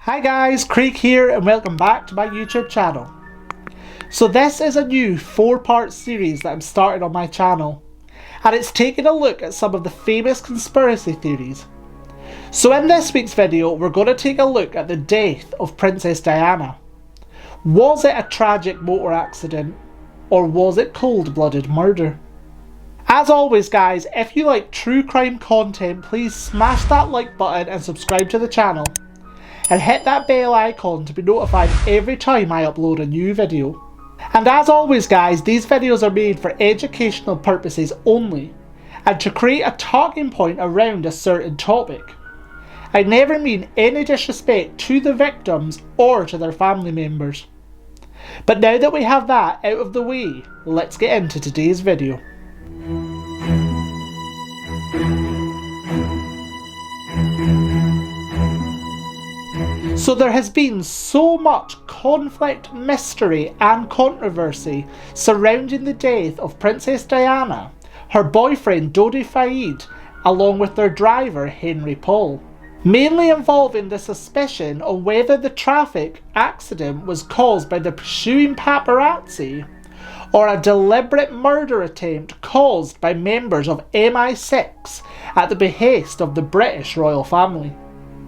Hi guys, Craig here and welcome back to my YouTube channel. So this is a new 4-part series that I'm starting on my channel, and it's taking a look at some of the famous conspiracy theories. So in this week's video we're going to take a look at the death of Princess Diana. Was it a tragic motor accident, or was it cold-blooded murder? As always guys, if you like true crime content, please smash that like button and subscribe to the channel. And hit that bell icon to be notified every time I upload a new video. And as always guys, these videos are made for educational purposes only, and to create a talking point around a certain topic. I never mean any disrespect to the victims or to their family members. But now that we have that out of the way, let's get into today's video. So there has been so much conflict, mystery and controversy surrounding the death of Princess Diana, her boyfriend Dodi Fayed, along with their driver Henry Paul, mainly involving the suspicion of whether the traffic accident was caused by the pursuing paparazzi or a deliberate murder attempt caused by members of MI6 at the behest of the British royal family.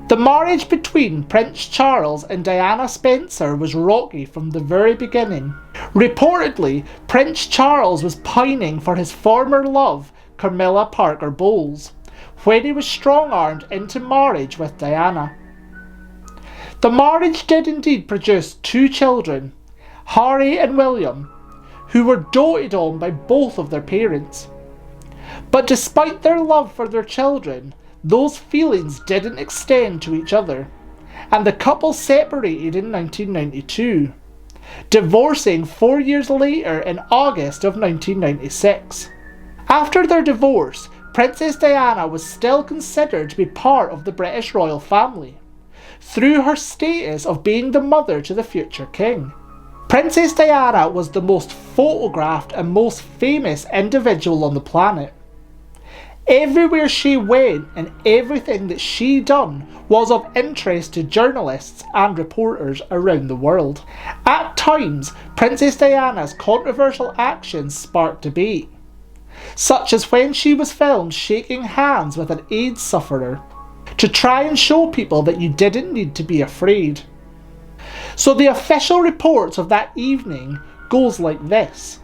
The marriage between Prince Charles and Diana Spencer was rocky from the very beginning. Reportedly, Prince Charles was pining for his former love, Camilla Parker Bowles, when he was strong-armed into marriage with Diana. The marriage did indeed produce 2 children, Harry and William, who were doted on by both of their parents. But despite their love for their children, those feelings didn't extend to each other, and the couple separated in 1992, divorcing 4 years later in August of 1996. After their divorce, Princess Diana was still considered to be part of the British royal family, through her status of being the mother to the future king. Princess Diana was the most photographed and most famous individual on the planet. Everywhere she went and everything that she done was of interest to journalists and reporters around the world. At times, Princess Diana's controversial actions sparked debate, such as when she was filmed shaking hands with an AIDS sufferer, to try and show people that you didn't need to be afraid. So the official reports of that evening goes like this.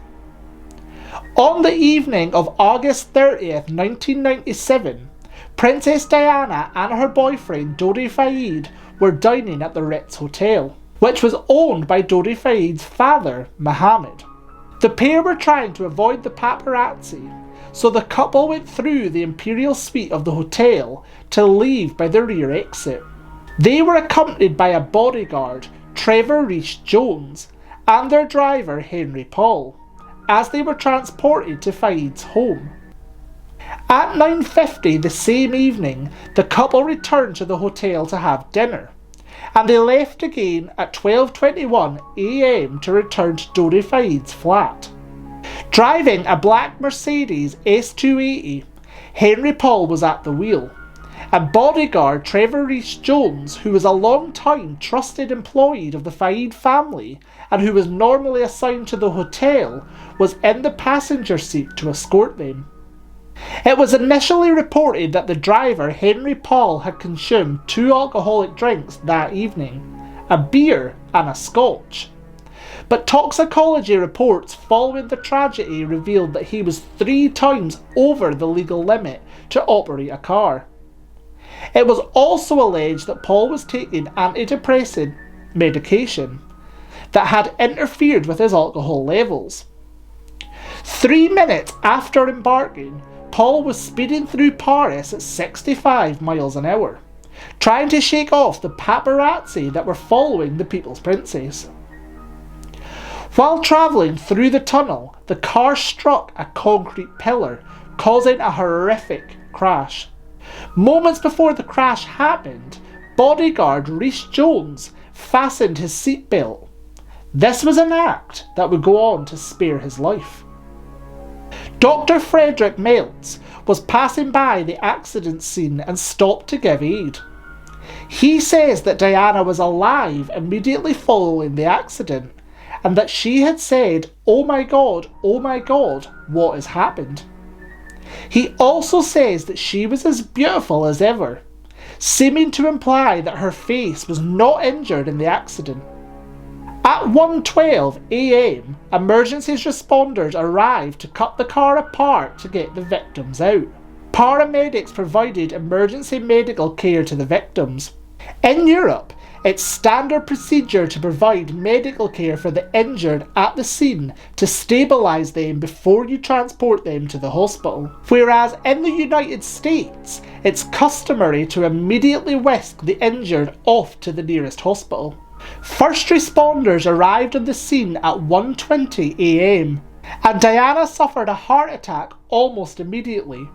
On the evening of August 30th, 1997, Princess Diana and her boyfriend Dodi Fayed were dining at the Ritz Hotel, which was owned by Dodi Fayed's father, Mohammed. The pair were trying to avoid the paparazzi, so the couple went through the imperial suite of the hotel to leave by the rear exit. They were accompanied by a bodyguard, Trevor Rees-Jones, and their driver Henry Paul, as they were transported to Fayed's home. At 9:50 the same evening, the couple returned to the hotel to have dinner, and they left again at 12:21 AM to return to Dodi Fayed's flat. Driving a black Mercedes S280, Henry Paul was at the wheel, and bodyguard Trevor Rees-Jones, who was a long-time trusted employee of the Fayed family and who was normally assigned to the hotel, was in the passenger seat to escort them. It was initially reported that the driver Henry Paul had consumed 2 alcoholic drinks that evening, a beer and a scotch. But toxicology reports following the tragedy revealed that he was 3 times over the legal limit to operate a car. It was also alleged that Paul was taking antidepressant medication that had interfered with his alcohol levels. 3 minutes after embarking, Paul was speeding through Paris at 65 miles an hour, trying to shake off the paparazzi that were following the People's Princess. While travelling through the tunnel, the car struck a concrete pillar, causing a horrific crash. Moments before the crash happened, bodyguard Rees-Jones fastened his seatbelt. This was an act that would go on to spare his life. Dr. Frederick Meltz was passing by the accident scene and stopped to give aid. He says that Diana was alive immediately following the accident, and that she had said, oh my God, what has happened?" He also says that she was as beautiful as ever, seeming to imply that her face was not injured in the accident. At 1:12 a.m, emergency responders arrived to cut the car apart to get the victims out. Paramedics provided emergency medical care to the victims. In Europe, it's standard procedure to provide medical care for the injured at the scene to stabilise them before you transport them to the hospital. Whereas in the United States, it's customary to immediately whisk the injured off to the nearest hospital. First responders arrived on the scene at 1:20 a.m, and Diana suffered a heart attack almost immediately,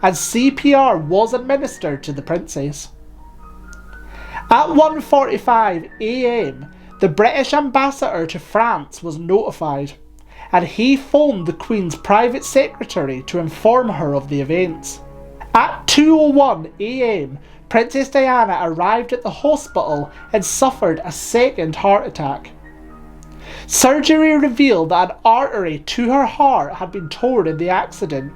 and CPR was administered to the princess. At 1:45 a.m, the British ambassador to France was notified, and he phoned the Queen's private secretary to inform her of the events. At 2:01 a.m, Princess Diana arrived at the hospital and suffered a second heart attack. Surgery revealed that an artery to her heart had been torn in the accident,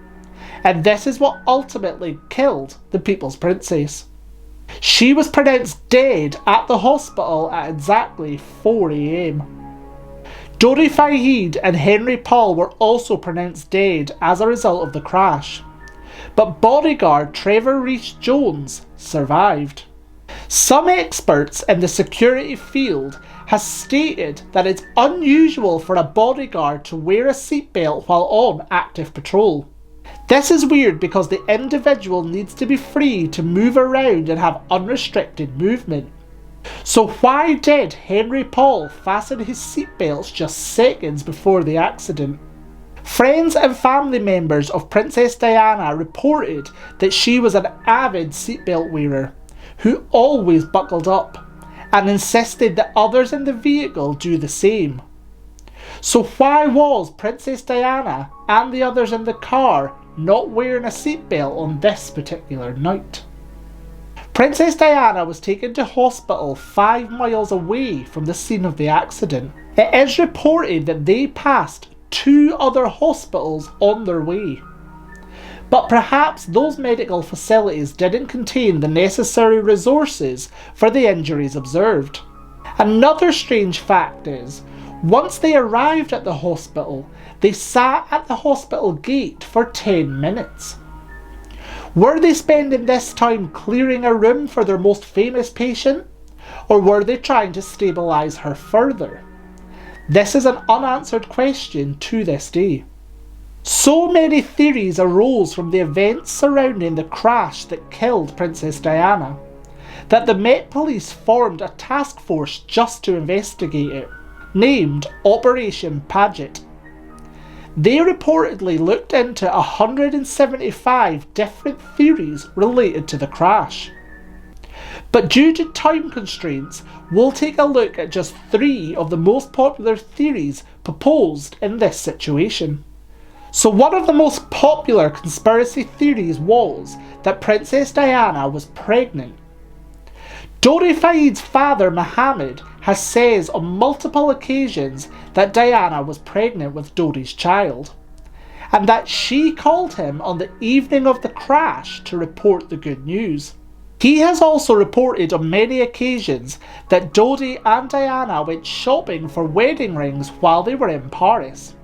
and this is what ultimately killed the People's Princess. She was pronounced dead at the hospital at exactly 4 a.m. Dodi Fayed and Henry Paul were also pronounced dead as a result of the crash, but bodyguard Trevor Rees-Jones survived. Some experts in the security field have stated that it's unusual for a bodyguard to wear a seatbelt while on active patrol. This is weird because the individual needs to be free to move around and have unrestricted movement. So why did Henry Paul fasten his seatbelts just seconds before the accident? Friends and family members of Princess Diana reported that she was an avid seatbelt wearer who always buckled up, and insisted that others in the vehicle do the same. So why was Princess Diana and the others in the car not wearing a seatbelt on this particular night? Princess Diana was taken to hospital 5 miles away from the scene of the accident. It is reported that they passed 2 other hospitals on their way, but perhaps those medical facilities didn't contain the necessary resources for the injuries observed. Another strange fact is, once they arrived at the hospital, they sat at the hospital gate for 10 minutes. Were they spending this time clearing a room for their most famous patient, or were they trying to stabilise her further? This is an unanswered question to this day. So many theories arose from the events surrounding the crash that killed Princess Diana, that the Met Police formed a task force just to investigate it, named Operation Paget. They reportedly looked into 175 different theories related to the crash. But due to time constraints, we'll take a look at just 3 of the most popular theories proposed in this situation. So one of the most popular conspiracy theories was that Princess Diana was pregnant. Dodi Fayed's father Mohammed has said on multiple occasions that Diana was pregnant with Dodi's child, and that she called him on the evening of the crash to report the good news. He has also reported on many occasions that Dodi and Diana went shopping for wedding rings while they were in Paris.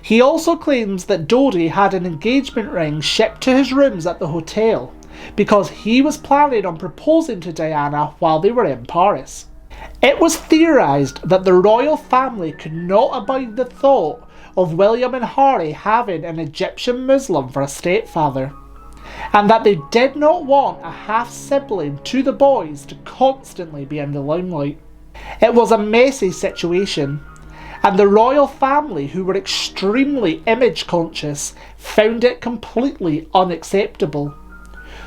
He also claims that Dodi had an engagement ring shipped to his rooms at the hotel because he was planning on proposing to Diana while they were in Paris. It was theorised that the royal family could not abide the thought of William and Harry having an Egyptian Muslim for a stepfather, and that they did not want a half-sibling to the boys to constantly be in the limelight. It was a messy situation, and the royal family, who were extremely image conscious, found it completely unacceptable.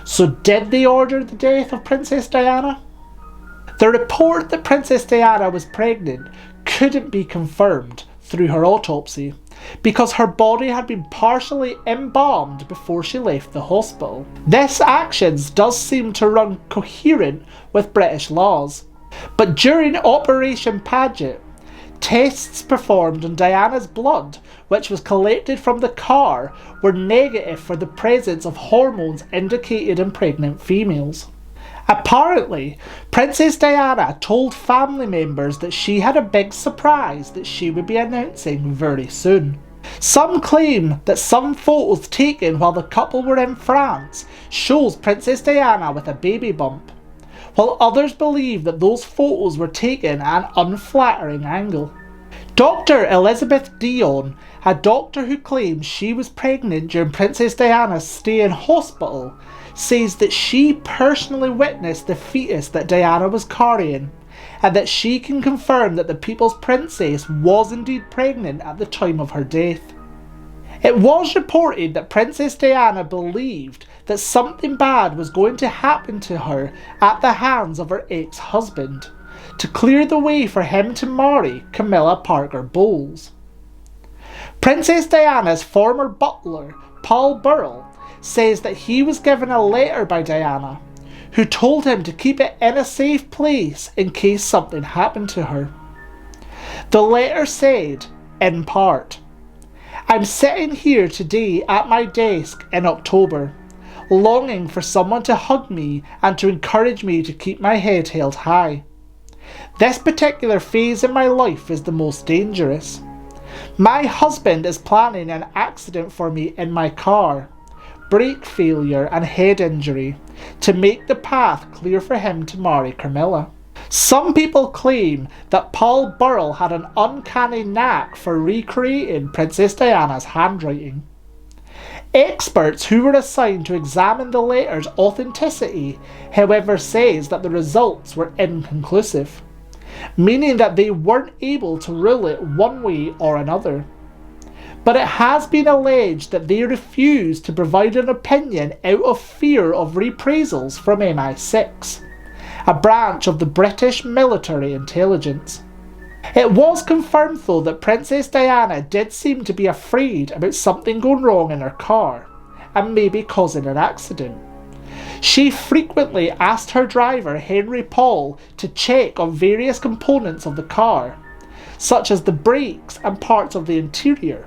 So did they order the death of Princess Diana? The report that Princess Diana was pregnant couldn't be confirmed through her autopsy, because her body had been partially embalmed before she left the hospital. This actions does seem to run coherent with British laws. But during Operation Paget, tests performed on Diana's blood, which was collected from the car, were negative for the presence of hormones indicated in pregnant females. Apparently, Princess Diana told family members that she had a big surprise that she would be announcing very soon. Some claim that some photos taken while the couple were in France shows Princess Diana with a baby bump, while others believe that those photos were taken at an unflattering angle. Dr. Elizabeth Dion, a doctor who claims she was pregnant during Princess Diana's stay in hospital, says that she personally witnessed the fetus that Diana was carrying, and that she can confirm that the People's Princess was indeed pregnant at the time of her death. It was reported that Princess Diana believed that something bad was going to happen to her at the hands of her ex-husband, to clear the way for him to marry Camilla Parker Bowles. Princess Diana's former butler, Paul Burrell, says that he was given a letter by Diana, who told him to keep it in a safe place in case something happened to her. The letter said, in part, "I'm sitting here today at my desk in October, longing for someone to hug me and to encourage me to keep my head held high. This particular phase in my life is the most dangerous. My husband is planning an accident for me in my car, brake failure and head injury, to make the path clear for him to marry Camilla." Some people claim that Paul Burrell had an uncanny knack for recreating Princess Diana's handwriting. Experts who were assigned to examine the letter's authenticity, however, says that the results were inconclusive, meaning that they weren't able to rule it one way or another. But it has been alleged that they refused to provide an opinion out of fear of reprisals from MI6, a branch of the British military intelligence. It was confirmed though that Princess Diana did seem to be afraid about something going wrong in her car, and maybe causing an accident. She frequently asked her driver Henry Paul to check on various components of the car, such as the brakes and parts of the interior,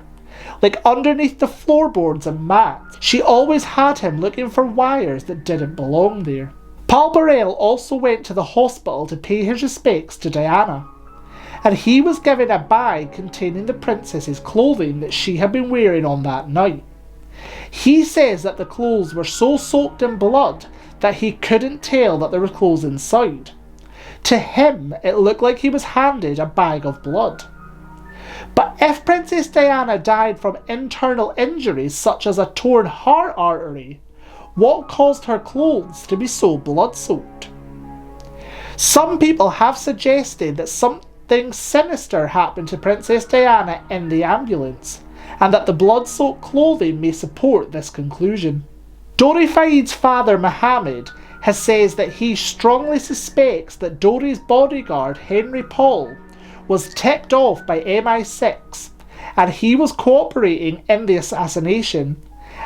like underneath the floorboards and mats. She always had him looking for wires that didn't belong there. Paul Burrell also went to the hospital to pay his respects to Diana, and he was given a bag containing the princess's clothing that she had been wearing on that night. He says that the clothes were so soaked in blood that he couldn't tell that there were clothes inside. To him, it looked like he was handed a bag of blood. But if Princess Diana died from internal injuries such as a torn heart artery, what caused her clothes to be so blood-soaked? Some people have suggested that something sinister happened to Princess Diana in the ambulance, and that the blood-soaked clothing may support this conclusion. Dori Fayed's father Mohammed has says that he strongly suspects that Dori's bodyguard Henry Paul was tipped off by MI6, and he was cooperating in the assassination,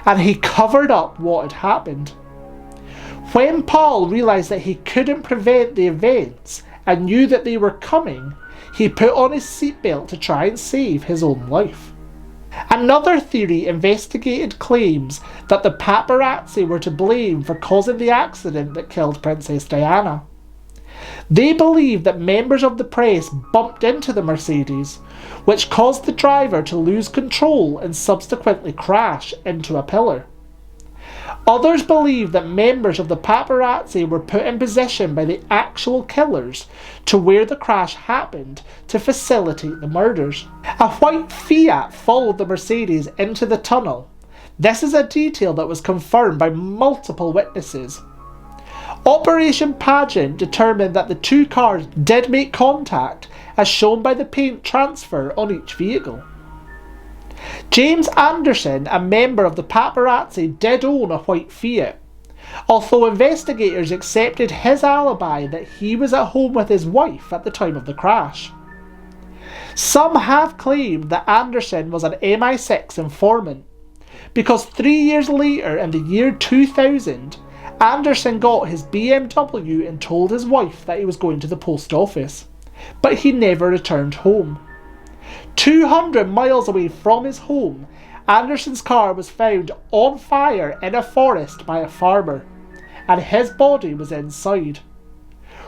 and he covered up what had happened. When Paul realised that he couldn't prevent the events and knew that they were coming, he put on his seatbelt to try and save his own life. Another theory investigated claims that the paparazzi were to blame for causing the accident that killed Princess Diana. They believe that members of the press bumped into the Mercedes, which caused the driver to lose control and subsequently crash into a pillar. Others believe that members of the paparazzi were put in position by the actual killers to where the crash happened to facilitate the murders. A white Fiat followed the Mercedes into the tunnel. This is a detail that was confirmed by multiple witnesses. Operation Pageant determined that the two cars did make contact, as shown by the paint transfer on each vehicle. James Anderson, a member of the paparazzi, did own a white Fiat, although investigators accepted his alibi that he was at home with his wife at the time of the crash. Some have claimed that Anderson was an MI6 informant, because 3 years later, in the year 2000, Anderson got his BMW and told his wife that he was going to the post office, but he never returned home. 200 miles away from his home, Anderson's car was found on fire in a forest by a farmer, and his body was inside.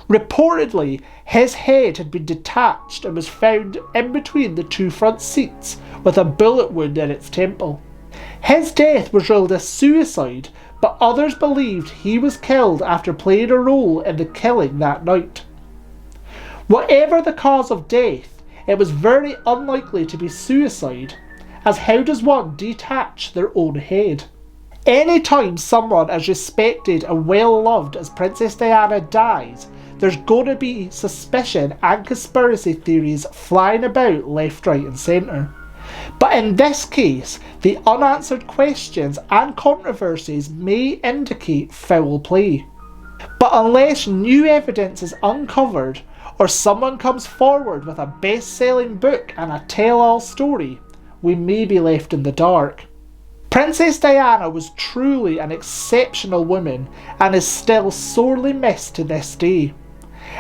Reportedly, his head had been detached and was found in between the two front seats with a bullet wound in its temple. His death was ruled as suicide, but others believed he was killed after playing a role in the killing that night. Whatever the cause of death, it was very unlikely to be suicide, as how does one detach their own head? Any time someone as respected and well loved as Princess Diana dies, there's going to be suspicion and conspiracy theories flying about left, right and centre. But in this case, the unanswered questions and controversies may indicate foul play. But unless new evidence is uncovered, or someone comes forward with a best-selling book and a tell-all story, we may be left in the dark. Princess Diana was truly an exceptional woman and is still sorely missed to this day,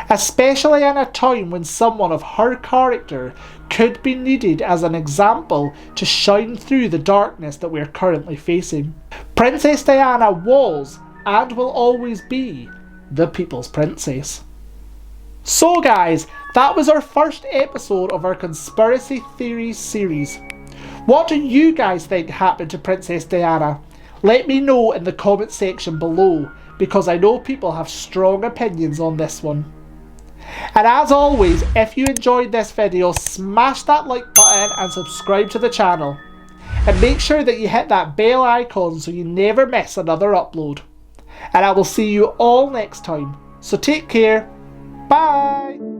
especially in a time when someone of her character could be needed as an example to shine through the darkness that we're currently facing. Princess Diana was, and will always be, the people's princess. So guys, that was our first episode of our conspiracy theories series. What do you guys think happened to Princess Diana? Let me know in the comment section below, because I know people have strong opinions on this one. And as always, if you enjoyed this video, smash that like button and subscribe to the channel. And make sure that you hit that bell icon so you never miss another upload. And I will see you all next time. So take care. Bye!